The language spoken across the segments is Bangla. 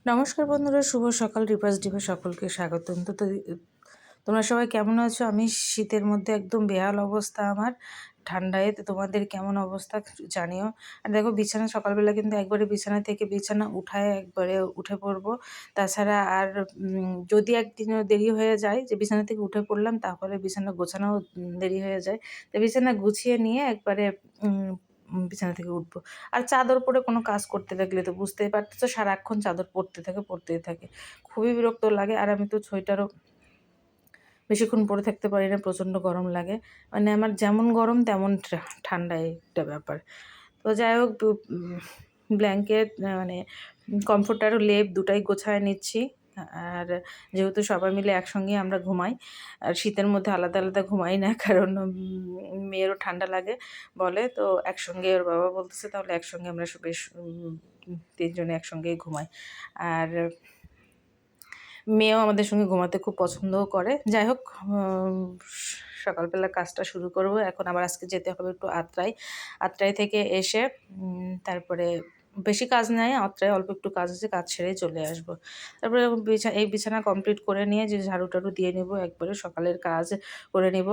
নমস্কার বন্ধুরা, শুভ সকাল। রিপাস ডিপে সকলকে স্বাগতম। তোমরা সবাই কেমন আছো? আমি শীতের মধ্যে একদম বেহাল অবস্থা আমার, ঠান্ডায়। তো তোমাদের কেমন অবস্থা জানিও। আর দেখো, বিছানা সকালবেলা কিন্তু একবারে বিছানা থেকে বিছানা উঠায় একবারে উঠে পড়বো। তাছাড়া আর যদি একদিনও দেরি হয়ে যায় যে বিছানা থেকে উঠে পড়লাম, তাহলে বিছানা গোছানোও দেরি হয়ে যায়। তো বিছানা গুছিয়ে নিয়ে একবারে বিছানা থেকে উঠবো। আর চাদর পরে কোনো কাজ করতে লাগলে তো বুঝতেই পারতেছো, সারাক্ষণ চাদর পরতেই থাকে। খুবই বিরক্ত লাগে। আর আমি তো সোয়েটারও বেশিক্ষণ পরে থাকতে পারি না, প্রচণ্ড গরম লাগে। মানে আমার যেমন গরম তেমন ঠান্ডা, একটা ব্যাপার। তো যাই হোক, ব্ল্যাঙ্কেট মানে কমফোর্টার ও লেপ দুটাই গোছায় নিচ্ছি। আর যেহেতু সবাই মিলে একসঙ্গে আমরা ঘুমাই, আর শীতের মধ্যে আলাদা আলাদা ঘুমাই না, কারণ মেয়েরও ঠান্ডা লাগে বলে। তো একসঙ্গে ওর বাবা বলতেছে তাহলে একসঙ্গে আমরা বেশ তিনজনে একসঙ্গেই ঘুমাই। আর মেয়েও আমাদের সঙ্গে ঘুমাতে খুব পছন্দও করে। যাই হোক, সকালবেলা কাজটা শুরু করব। এখন আবার আজকে যেতে হবে একটু আত্রাই থেকে এসে তারপরে বেশি কাজ নাই, আত্রাই অল্প একটু কাজ আছে, কাজ সেরেই চলে আসবো। তারপরে এই বিছানা কমপ্লিট করে নিয়ে যে ঝাড়ু টাড়ু দিয়ে নেবো, একবারে সকালের কাজ করে নেব।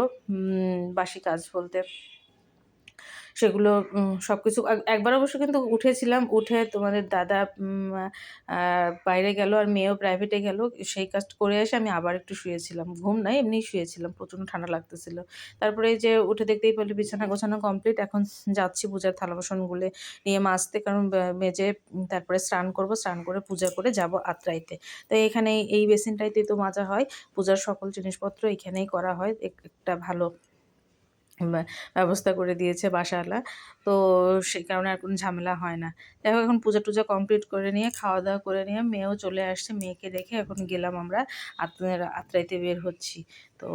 বাসি কাজ বলতে সেগুলো সব কিছু একবার অবশ্য কিন্তু উঠেছিলাম, উঠে তোমাদের দাদা বাইরে গেল আর মেয়েও প্রাইভেটে গেল। সেই কাজ করে এসে আমি আবার একটু শুয়েছিলাম, ঘুম নাই, এমনিই শুয়েছিলাম, প্রচণ্ড ঠান্ডা লাগতেছিল। তারপরে এই যে উঠে দেখতেই পেলে বিছানা গোছানো কমপ্লিট। এখন যাচ্ছি পূজার থালা বাসনগুলো নিয়ে মাজতে, কারণ মেজে তারপরে স্নান করব, স্নান করে পূজা করে যাব আত্রাইতে। তো এখানে এই বেসিনটাইতে তো মাজা হয়, পূজার সকল জিনিসপত্র এখানেই করা হয়। একটা ভালো ব্যবস্থা করে দিয়েছে বাসাওয়ালা। তো সেই কারণে আর কোনো ঝামেলা হয় না। যাই হোক, এখন পূজা টুজা কমপ্লিট করে নিয়ে খাওয়া দাওয়া করে নিয়ে মেয়েও চলে আসছে, মেয়েকে রেখে এখন গেলাম আমরা আত্রাইতে বের হচ্ছি। তো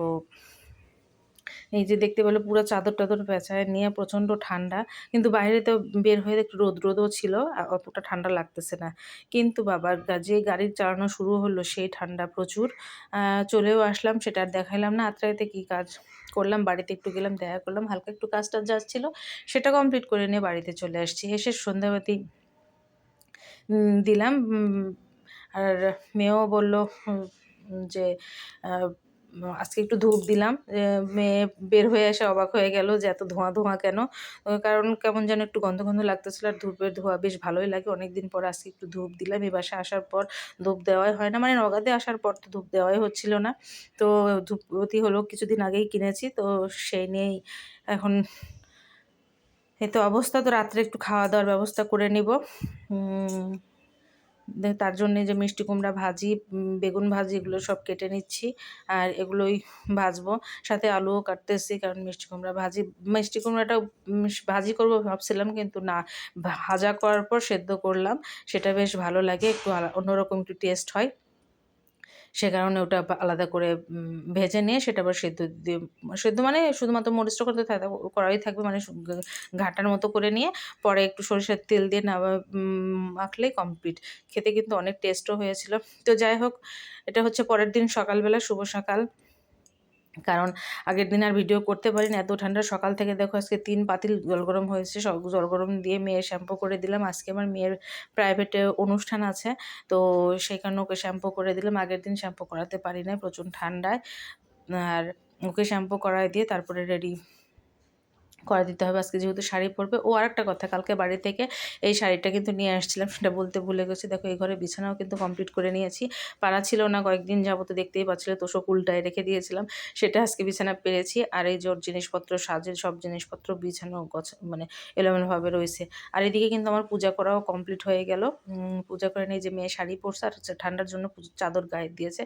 এই যে দেখতে পেলে পুরো চাদর টাদর পেঁচায় নিয়ে, প্রচণ্ড ঠান্ডা। কিন্তু বাইরে তো বের হয়ে একটু রোদও ছিল, অতটা ঠান্ডা লাগতেছে না। কিন্তু বাবা, যে গাড়ির চালানো শুরু হলো সেই ঠান্ডা প্রচুর। চলেও আসলাম, সেটা আর দেখাইলাম না। আত্রাইতে কী কাজ করলাম, বাড়িতে একটু গেলাম, দেখা করলাম, হালকা একটু কাজ টাজ যা ছিল সেটা কমপ্লিট করে নিয়ে বাড়িতে চলে আসছি। এসে সন্ধ্যাবাতি দিলাম। আর মেয়েও বলল যে আজকে একটু ধূপ দিলাম। মেয়ে বের হয়ে এসে অবাক হয়ে গেল যে এত ধোঁয়া ধোঁয়া কেন। কারণ কেমন যেন একটু গন্ধ গন্ধ লাগতেছিল, আর ধূপের ধোঁয়া বেশ ভালোই লাগে। অনেকদিন পর আজকে একটু ধূপ দিলাম। এই বাসায় আসার পর ধূপ দেওয়াই হয় না, মানে নগাদে আসার পর তো ধূপ দেওয়াই হচ্ছিল না। তো ধূপবতী হলো কিছুদিন আগেই কিনেছি, তো সেই নিয়েই এখন এই তো অবস্থা। তো রাত্রে একটু খাওয়া দাওয়ার ব্যবস্থা করে নিব। তার জন্যে যে মিষ্টি কুমড়া ভাজি, বেগুন ভাজি, এগুলো সব কেটে নিচ্ছি আর এগুলোই ভাজবো। সাথে আলুও কাটতেছি, কারণ মিষ্টি কুমড়াটা ভাজি করবো ভাবছিলাম, কিন্তু না, ভাজা করার পর সেদ্ধ করলাম, সেটা বেশ ভালো লাগে, একটু অন্যরকম একটু টেস্ট হয়। সে কারণে ওটা আলাদা করে ভেজে নিয়ে সেটা আবার সেদ্ধ মানে শুধুমাত্র মরিচটা করতে করাই থাকবে, মানে ঘাটার মতো করে নিয়ে পরে একটু সরিষার তেল দিয়ে মাখলেই কমপ্লিট। খেতে কিন্তু অনেক টেস্টও হয়েছিল। তো যাই হোক, এটা হচ্ছে পরের দিন সকালবেলা, শুভ সকাল। কারণ আগের দিন আর ভিডিও করতে পারিনি, এত ঠান্ডা। সকাল থেকে দেখো আজকে 3 পাতিল জল গরম হয়েছে, সব জল গরম দিয়ে মেয়ের শ্যাম্পু করে দিলাম। আজকে আমার মেয়ের প্রাইভেটে অনুষ্ঠান আছে, তো সেই কারণে ওকে শ্যাম্পু করে দিলাম। আগের দিন শ্যাম্পু করাতে পারি না, প্রচুর ঠান্ডায়। আর ওকে শ্যাম্পু করায় দিয়ে তারপরে রেডি করে দিতে হবে। আজকে যেহেতু শাড়ি পরবে। ও আরেকটা কথা, কালকে বাড়ি থেকে এই শাড়িটা কিন্তু নিয়ে আসছিলাম, সেটা বলতে ভুলে গেছি। দেখো, এই ঘরে বিছানাও কিন্তু কমপ্লিট করে নিয়েছি। পাড়া ছিল না কয়েকদিন যাবত, দেখতেই পাচ্ছিলে, তোষক উল্টায় রেখে দিয়েছিলাম, সেটা আজকে বিছানা পেরেছি। আর এই জোর জিনিসপত্র, সাজের সব জিনিসপত্র বিছানো মানে এলোমেলোভাবে রয়েছে। আর এদিকে কিন্তু আমার পূজা করাও কমপ্লিট হয়ে গেল। পূজা করে নিয়ে যে মেয়ে শাড়ি পরছে, আর ঠান্ডার জন্য চাদর গায়ে দিয়েছে,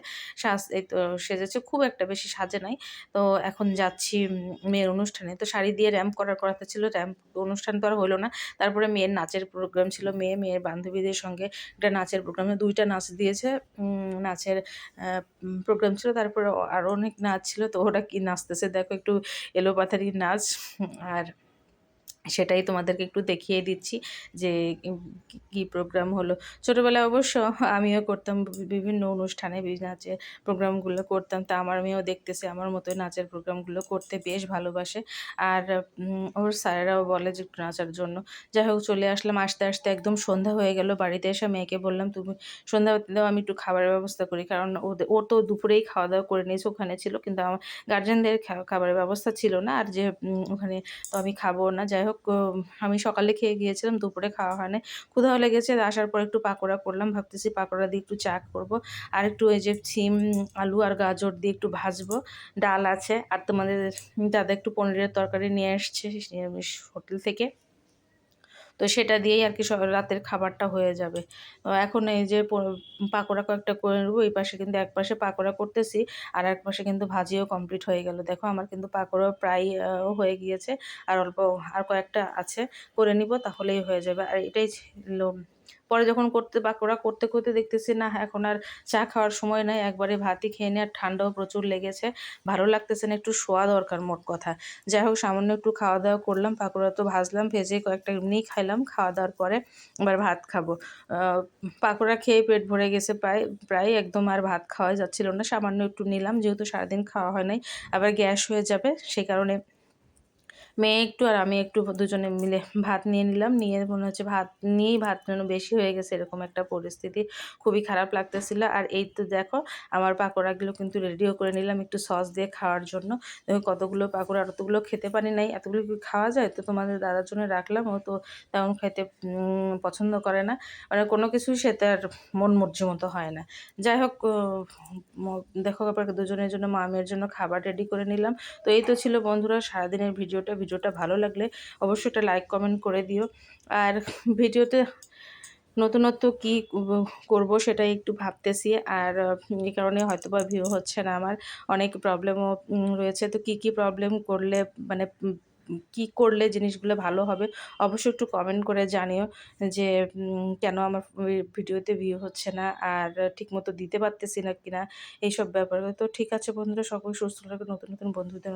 এই তো সেজেছে, খুব একটা বেশি সাজে নাই। তো এখন যাচ্ছি মেয়ের অনুষ্ঠানে। তো শাড়ি দিয়ে র্যাম্প করার কথা ছিল, র্যাম্প অনুষ্ঠান তো আর হলো না। তারপরে মেয়ের নাচের প্রোগ্রাম ছিল, মেয়ের বান্ধবীদের সঙ্গে একটা নাচের প্রোগ্রামে 2টা নাচ দিয়েছে। নাচের প্রোগ্রাম ছিল, তারপরে আরও অনেক নাচ ছিল। তো ওরা কি নাচতেছে দেখো, একটু এলোপাথারি নাচ। আর সেটাই তোমাদেরকে একটু দেখিয়ে দিচ্ছি যে কি প্রোগ্রাম হলো। ছোটোবেলায় অবশ্য আমিও করতাম বিভিন্ন অনুষ্ঠানে নাচের প্রোগ্রামগুলো করতাম। তা আমার মেয়েও দেখতেছে আমার মতোই নাচের প্রোগ্রামগুলো করতে বেশ ভালোবাসে। আর ওর স্যারেরাও বলে যে একটু নাচার জন্য। যাই হোক চলে আসলাম। আসতে, আসতে একদম সন্ধ্যা হয়ে গেল। বাড়িতে এসে মেয়েকে বললাম, "তুমি সন্ধ্যা হতে দাও, আমি একটু খাবারের ব্যবস্থা করি।" কারণ ও তো দুপুরেই খাওয়া-দাওয়া করে নিয়েছে, ওখানে ছিল। কিন্তু আমার গার্জেনদের খাবারের ব্যবস্থা ছিল না। আর যে ওখানে তো আমি খাবো না। যাই হোক আমি সকালে খেয়ে গিয়েছিলাম, দুপুরে খাওয়া হয় নাই। ক্ষুধাও লেগেছে, আসার পর একটু পাকোড়া করলাম। ভাবতেছি পাকোড়া দিয়ে একটু চা করব। আর একটু এই যে সিম, আলু আর গাজর দিয়ে একটু ভাজবো। ডাল আছে। আর তোমাদের দাদা একটু পনিরের তরকারি নিয়ে এসছে নিরামিষ হোটেল থেকে। তো সেটা দিয়েই আর কি রাতের খাবারটা হয়ে যাবে। এখন এই যে পাকোড়া কয়েকটা করে নেবো। এই পাশে কিন্তু একপাশে পাকোড়া করতেছি, আর একপাশে কিন্তু ভাজিও কমপ্লিট হয়ে গেল। দেখো আমার কিন্তু পাকোড়া প্রায় হয়ে গিয়েছে। আর অল্প আর কয়েকটা আছে, করে নিব তাহলেই হয়ে যাবে। আর এটাই ছিল। পরে যখন পাকোড়া করতে, করতে দেখতেছি না এখন আর চা খাওয়ার সময় নাই। একবারে ভাতই খেয়ে নিই। আর ঠান্ডাও প্রচুর লেগেছে। ভালো লাগতেছে না, একটু শোয়া দরকার মোট কথা। যাই হোক সামান্য একটু খাওয়া-দাওয়া করলাম। পাকোড়া তো ভাজলাম, ভেজে কয়েকটা এমনিই খাইলাম। খাওয়া-দাওয়ার পরে এবার ভাত খাবো। আ পাকোড়া খেয়ে পেট ভরে গেছে প্রায় একদম আর ভাত খাওয়াই যাচ্ছিল না। সামান্য একটু নিলাম, যেহেতু সারাদিন খাওয়া হয় নাই। আবার গ্যাস হয়ে যাবে, সে কারণে মেয়ে একটু আর আমি একটু দুজনে মিলে ভাত নিয়ে নিলাম। নিয়ে মনে হচ্ছে ভাত নিয়েই ভাত যেন বেশি হয়ে গেছে, এরকম একটা পরিস্থিতি। খুবই খারাপ লাগতেছিল। আর এই তো দেখো আমার পাকোড়াগুলো কিন্তু রেডিও করে নিলাম একটু সস দিয়ে খাওয়ার জন্য। দেখো কতগুলো পাকোড়া, আর অতগুলো খেতে পারি নাই। এতগুলো কি খাওয়া যায়? তো তোমাদের দাদার জন্য রাখলাম। ও তো তেমন খেতে পছন্দ করে না। মানে কোনো কিছুই সে তার মন মর্জি মতো হয় না। যাই হোক দেখো আবার দুজনের জন্য মা-মেয়ের জন্য খাবার রেডি করে নিলাম। তো এই তো ছিল বন্ধুরা সারাদিনের ভিডিওটা। ভিডিওটা ভালো লাগলে অবশ্যই একটা লাইক কমেন্ট করে দিও। আর ভিডিওতে নতুনত্ব কী করব সেটাই একটু ভাবতেছি। আর এই কারণে হয়তোবা ভিউ হচ্ছে না আমার। অনেক প্রবলেমও রয়েছে। তো কী প্রবলেম করলে মানে কী করলে জিনিসগুলো ভালো হবে অবশ্যই একটু কমেন্ট করে জানিও যে কেন আমার ভিডিওতে ভিউ হচ্ছে না, আর ঠিকমতো দিতে পারতেছি না কিনা এইসব ব্যাপারে। তো ঠিক আছে বন্ধুরা, সকল সুস্থ থাকো, নতুন বন্ধুদের